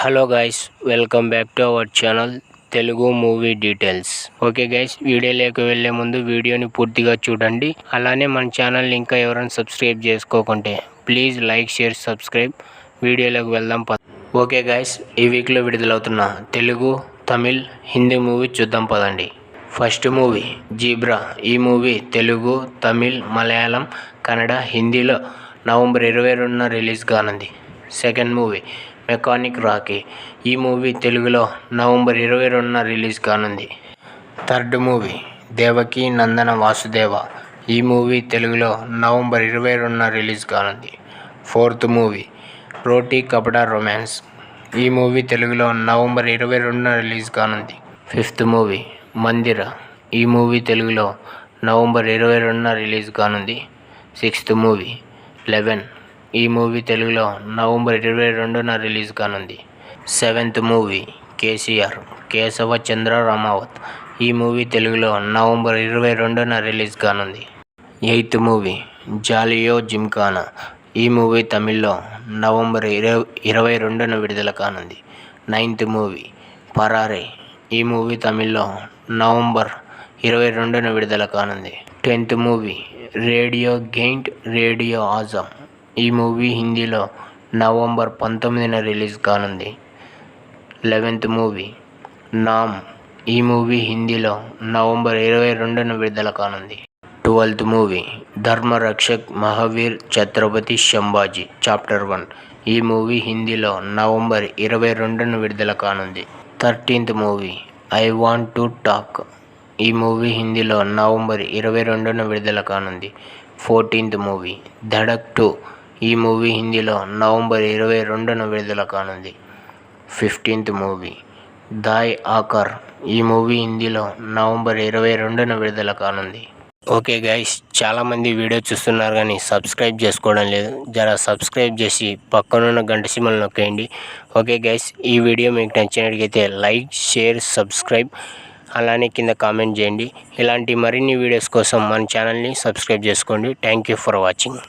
Hello guys, welcome back to our channel Telugu movie details. Okay guys, వీడియోలోకి వెళ్ళే ముందు వీడియోని పూర్తిగా చూడండి. అలానే మన ఛానల్ని ఇంకా ఎవరైనా సబ్స్క్రైబ్ చేసుకోకుంటే ప్లీజ్ లైక్, షేర్, సబ్స్క్రైబ్. వీడియోలోకి వెళ్దాం. ఓకే గైస్, ఈ వీక్లో విడుదలవుతున్న తెలుగు, తమిళ్, హిందీ మూవీ చూద్దాం పదండి. First movie zebra. ఈ మూవీ తెలుగు, తమిళ్, మలయాళం, కన్నడ, హిందీలో నవంబర్ 22న రిలీజ్ కానుంది. Second movie mechanic Rocky. ఈ మూవీ తెలుగులో నవంబర్ 22న రిలీజ్ కానుంది. Third movie Devaki Nandana Vasudeva. ఈ మూవీ తెలుగులో నవంబర్ 22న రిలీజ్ కానుంది. Fourth movie Roti Kapda romance. ఈ మూవీ తెలుగులో నవంబర్ 22న రిలీజ్ కానుంది. Fifth movie Mandira. ఈ మూవీ తెలుగులో నవంబర్ 22న రిలీజ్ కానుంది. Sixth movie 11. ఈ మూవీ తెలుగులో నవంబర్ 22న రిలీజ్ కానుంది. Seventh movie KCR Keshava Chandra Ramavath. ఈ మూవీ తెలుగులో నవంబర్ 22న రిలీజ్ కానుంది. Eighth movie Jolly O Gymkhana. ఈ మూవీ తమిళ్లో నవంబర్ 22న విడుదల కానుంది. Ninth movie Parari. ఈ మూవీ తమిళ్లో నవంబర్ 22న విడుదల కానుంది. 10th movie radio giant radio Azam. ఈ మూవీ హిందీలో నవంబర్ 19న రిలీజ్ కానుంది. 11th మూవీ నామ్. ఈ మూవీ హిందీలో నవంబర్ 22న విడుదల కానుంది. 12th movie Dharmarakshak Mahavir Chhatrapati Sambhaji chapter 1. ఈ మూవీ హిందీలో నవంబర్ 22న విడుదల కానుంది. 13th movie I want to talk. ఈ మూవీ హిందీలో నవంబర్ 22న విడుదల కానుంది. 14th movie Dhadak 2. ఈ మూవీ హిందీలో నవంబర్ 22న విడుదల కానుంది. 15th movie Dhai Aakhar. ఈ మూవీ హిందీలో నవంబర్ 22న విడుదల కానుంది. ఓకే గైస్, చాలామంది వీడియో చూస్తున్నారు కానీ సబ్స్క్రైబ్ చేసుకోవడం లేదు. జర సబ్స్క్రైబ్ చేసి పక్కనున్న గంట సింబల్ నొక్కేయండి. ఓకే గైస్, ఈ వీడియో మీకు నచ్చినట్లయితే లైక్, షేర్, సబ్స్క్రైబ్, అలానే కింద కామెంట్ చేయండి. ఇలాంటి మరిన్ని వీడియోస్ కోసం మన ఛానల్ని సబ్స్క్రైబ్ చేసుకోండి. Thank you for watching.